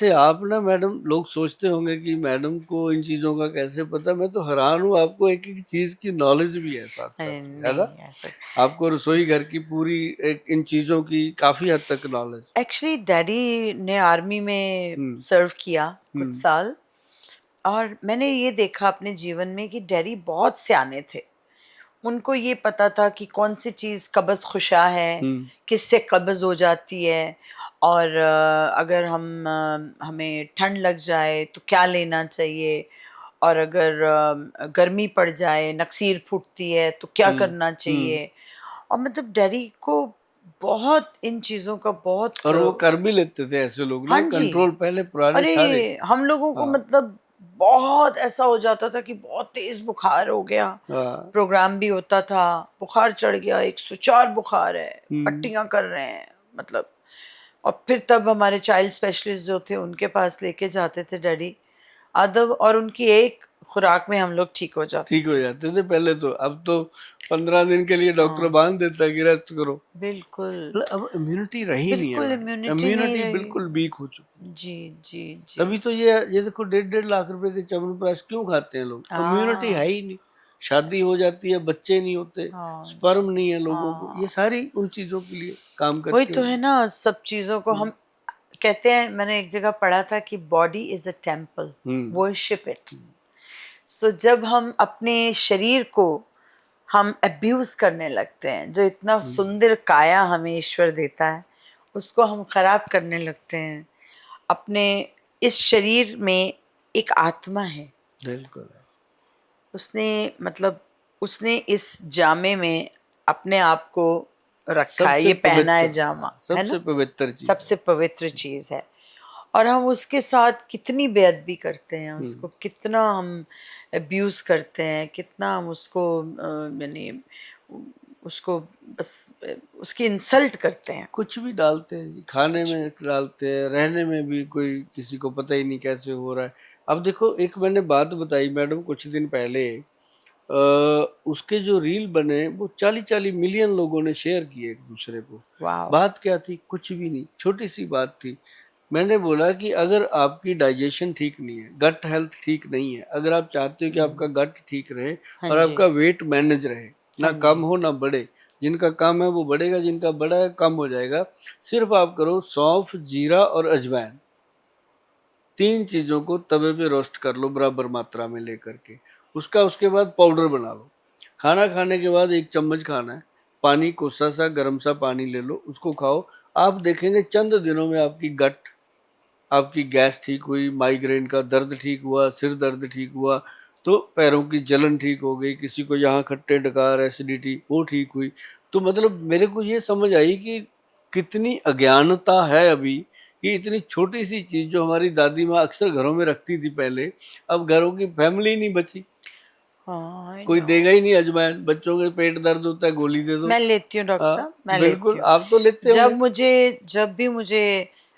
जैसे आप ना मैडम, लोग सोचते होंगे कि मैडम को इन चीजों का कैसे पता। मैं तो हैरान हूँ, आपको एक एक चीज की नॉलेज भी है साथ साथ, अरे है ना? नहीं ऐसा। आपको रसोई घर की पूरी एक इन चीजों की काफी हद तक नॉलेज। एक्चुअली डैडी ने आर्मी में हम्म। सर्व किया कुछ हम्म। साल, और मैंने ये देखा अपने जीवन में कि डैडी बहुत सयाने थे। उनको ये पता था कि कौन सी चीज़ कब्ज़ खुशा है, हम्म। किससे कब्ज़ हो जाती है, और अगर हमें ठंड लग जाए तो क्या लेना चाहिए, और अगर गर्मी पड़ जाए, नक्सीर फूटती है तो क्या हम्म। करना हम्म। चाहिए। और मतलब डैडी को बहुत इन चीज़ों का बहुत और वो कर भी लेते थे ऐसे लोग हाँ ना, जी। कंट्रोल पहले पुराने अरे सारे। हम लोगों को हाँ। मतलब बहुत ऐसा हो जाता था कि बहुत तेज बुखार हो गया, हाँ। प्रोग्राम भी होता था, बुखार चढ़ गया, 104 बुखार है, हम्म। पट्टियां कर रहे हैं मतलब। और फिर तब हमारे चाइल्ड स्पेशलिस्ट जो थे उनके पास लेके जाते थे डैडी अदब, और उनकी एक खुराक में हम लोग ठीक हो जाते ठीक हो थे। जाते थे पहले तो। अब तो 15 दिन के लिए डॉक्टर हाँ बांध देता है कि रेस्ट करो। बिल्कुल। मतलब अब इम्यूनिटी रही नहीं है बिल्कुल मैडम, इम्यूनिटी नहीं इम्यूनिटी रही। बिल्कुल वीक हो चुकी है। जी जी जी। तभी तो ये देखो 1.5 1.5 लाख रुपए के च्यवनप्राश क्यों खाते हैं लोग? इम्यूनिटी है हाँ ही नहीं। शादी हो जाती है, बच्चे नहीं होते, हाँ जी, स्पर्म नहीं है लोगों को, ये हाँ। सारी उन चीजों के लिए काम वही करती तो है होगी। ना, सब चीजों को हम्म। हम कहते हैं, मैंने एक जगह पढ़ा था कि body is a temple, hmm. Worship it. So जब हम अपने शरीर को हम अब्यूज करने लगते हैं, जो इतना हम्म। सुंदर काया हमें ईश्वर देता है, उसको हम खराब करने लगते हैं। अपने इस शरीर में एक आत्मा है, बिल्कुल। उसने मतलब उसने इस जामे में अपने आप को रखा है, सबसे ये पहना पवित्र, है जामा, हाँ, है ना, सबसे पवित्र चीज है। सबसे पवित्र चीज है। और हम उसके साथ कितनी बेअदबी करते हैं, हम्म। उसको कितना हम अब्यूज करते हैं, कितना हम उसको यानी उसको बस उसकी इंसल्ट करते हैं। कुछ भी डालते हैं जी, खाने कुछ में भी। डालते हैं, रहने में भी कोई किसी को पता ही नहीं कैसे हो रहा है। अब देखो, एक मैंने बात बताई मैडम कुछ दिन पहले, उसके जो रील बने वो 40-40 मिलियन लोगों ने शेयर किए एक दूसरे को। वाह। बात क्या थी? कुछ भी नहीं, छोटी सी बात थी। मैंने बोला कि अगर आपकी डाइजेशन ठीक नहीं है, गट हेल्थ ठीक नहीं है, अगर आप चाहते हो कि आपका गट ठीक रहे हाँ और जी। आपका वेट मैनेज रहे, ना हाँ कम जी। हो ना बढ़े, जिनका कम है वो बढ़ेगा, जिनका बड़ा है कम हो जाएगा। सिर्फ आप करो सौंफ, जीरा और अजवाइन, 3 चीजों को तवे पे रोस्ट कर लो बराबर मात्रा में लेकर के। उसके बाद पाउडर बना लो। खाना खाने के बाद 1 चम्मच खाना है। पानी कोसा सा गर्म सा पानी ले लो, उसको खाओ। आप देखेंगे चंद दिनों में आपकी गट, आपकी गैस ठीक हुई, माइग्रेन का दर्द ठीक हुआ, सिर दर्द ठीक हुआ, तो पैरों की जलन ठीक हो गई, किसी को यहाँ खट्टे डकार एसिडिटी वो ठीक हुई। तो मतलब मेरे को ये समझ आई कि कितनी अज्ञानता है अभी, कि इतनी छोटी सी चीज जो हमारी दादी माँ अक्सर घरों में रखती थी पहले, अब घरों की फैमिली ही नहीं बची। हाँ आई कोई नो। देगा ही नहीं अजवाइन। बच्चों के पेट दर्द होता है, गोली दे दो। मैं लेती हूँ डॉक्टर हाँ, साहब, मैं लेती बिल्कुल, हूँ। आप तो लेते होंगे। जब भी मुझे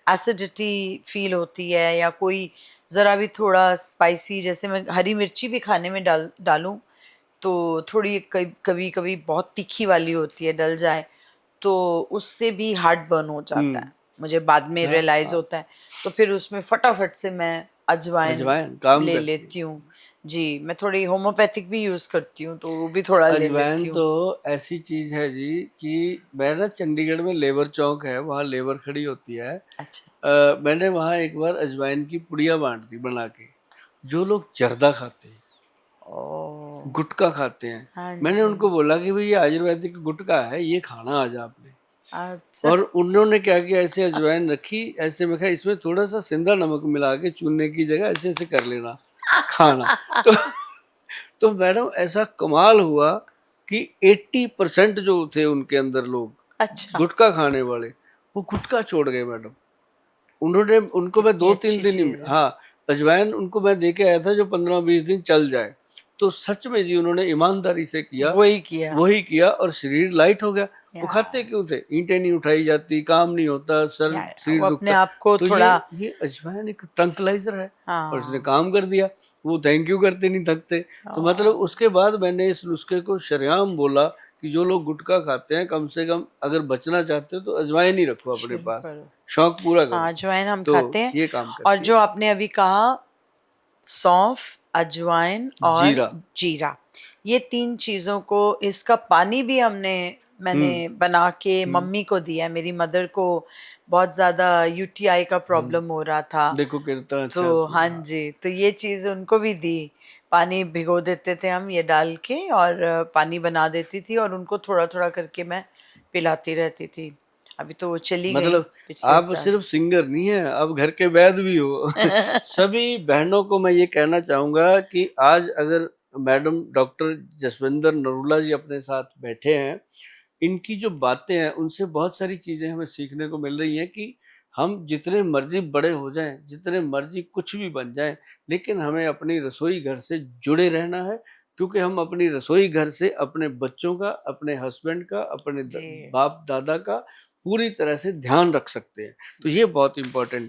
एसिडिटी फील होती है, या कोई ज़रा भी थोड़ा स्पाइसी, जैसे मैं हरी मिर्ची भी खाने में डालूं तो थोड़ी कभी कभी बहुत तीखी वाली होती है, डल जाए तो उससे भी हार्ट बर्न हो जाता है, हम्म। मुझे बाद में हाँ। रियलाइज हाँ। होता है। तो फिर उसमें फटाफट से मैं अजवाइन अजवाइन काम ले करती लेती है। हूँ। जी, मैं थोड़ी होम्योपैथिक भी यूज़ करती हूँ, तो वो भी थोड़ा ले अजवाइन लेती तो हूँ। ऐसी चीज है जी कि मैं ना चंडीगढ़ में लेबर चौक है, वहाँ लेबर खड़ी होती है। अच्छा। मैंने वहाँ एक बार अजवाइन की पुड़िया बांट दी बना के। जो लोग जर्दा खाते हैं, ओ। गुटखा खाते हैं, हाँ मैंने जी। उनको बोला कि भाई ये आयुर्वेदिक गुटखा है, ये खाना आज आपने। अच्छा। और उन्होंने क्या किया, ऐसे अजवाइन रखी, ऐसे में कहा इसमें थोड़ा सा सिंधा नमक मिला के चूने की जगह ऐसे ऐसे कर लेना, खाना। तो तो मैडम ऐसा कमाल हुआ कि 80% जो थे उनके अंदर लोग अच्छा। गुटखा खाने वाले, वो गुटखा छोड़ गए मैडम। उन्होंने उनको मैं कितनी दो तीन अच्छी दिन ही, चीज है। हाँ, अजवाइन उनको मैं दे के आया था जो 15-20 दिन चल जाए। तो सच में जी उन्होंने ईमानदारी से किया, वही किया। वही किया, और शरीर लाइट हो गया। वो या खाते क्यों थे? ईंटें नहीं उठाई जाती, काम नहीं होता, सर वो सिर अपने दुखता। आप को तो ये थोड़ा। ये अजवाइन एक ट्रंकलाइजर है, और इसने हाँ। काम कर दिया। वो थैंक यू करते नहीं थकते। तो मतलब हाँ। उसके बाद मैंने इस नुस्खे को शरेआम बोला कि जो लोग गुटखा खाते हैं कम से कम अगर बचना चाहते हो तो अजवाइन ही रखो अपने शुरू पास, करो। शौक पूरा हाँ, करो। अजवाइन हम तो खाते हैं। ये काम और करती जो आपने अभी कहा, सौंफ, अजवाइन है और जीरा। जीरा, ये 3 चीज़ों को, इसका पानी भी मैंने बना के मम्मी को दिया है। मेरी मदर को बहुत ज़्यादा यूटीआई का प्रॉब्लम हो रहा था, देखो कितना अच्छा तो सुना। हाँ जी, तो ये चीज़ उनको भी दी। पानी भिगो देते थे हम ये डाल के, और पानी बना देती थी और उनको थोड़ा-थोड़ा करके मैं पिलाती रहती थी। अभी तो वो चली गई मतलब पिछले आप साल। सिर्फ सिंगर नहीं है, आप घर के वैद भी हो। सभी बहनों को मैं ये कहना चाहूंगा कि आज अगर मैडम डॉक्टर जसविंदर नरूला जी अपने साथ बैठे हैं, इनकी जो बातें हैं उनसे बहुत सारी चीजें हमें सीखने को मिल रही हैं कि हम जितने मर्जी बड़े हो जाएं, जितने मर्जी कुछ भी बन जाएं, लेकिन हमें अपनी रसोई घर से जुड़े रहना है, क्योंकि हम अपनी रसोई घर से अपने बच्चों का, अपने हस्बैंड का, अपने जी। बाप दादा का पूरी तरह से ध्यान रख सकते हैं। तो ये बहुत इंपॉर्टेंट है।